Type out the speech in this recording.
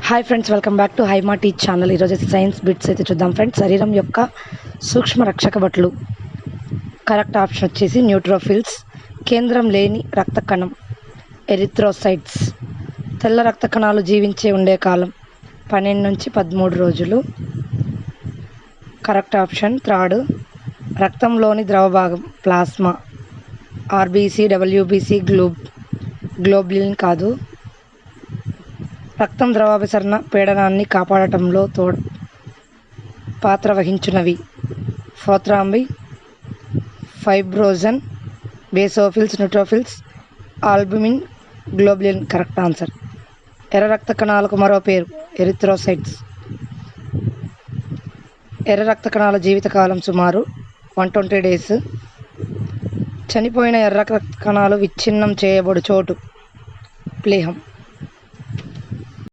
Hi friends, welcome back to Haima teach channel. ఈరోజు science bits అయితే చూద్దాం ఫ్రెండ్స్. శరీరం యొక్క సూక్ష్మ రక్షక భటులు. కరెక్ట్ ఆప్షన్ వచ్చేసి న్యూట్రోఫిల్స్. కేంద్రం లేని రక్త కణం ఎరిథ్రోసైట్స్. తెల్ల రక్త కణాలు జీవించే ఉండే కాలం 12 నుంచి 13 రోజులు. Correct option third. రక్తంలోని ద్రవ భాగం ప్లాస్మా. ఆర్బీసీ, డబ్ల్యూబీసీ, గ్లోబ్లిన్ కాదు. రక్తం ద్రవాభిసరణ పీడనాన్ని కాపాడటంలో పాత్ర వహించునవి prothrombin, fibrinogen, basophils, neutrophils, albumin, globulin. Correct answer. ఎర్ర రక్త కణాలకు మరో పేరు ఎరిథ్రోసైట్స్. ఎర్ర రక్త కణాల జీవితకాలం సుమారు 120 డేస్. చనిపోయిన ఎర్ర రక్త కణాలు విచ్ఛిన్నం చేయబడు చోటు ప్లేహం.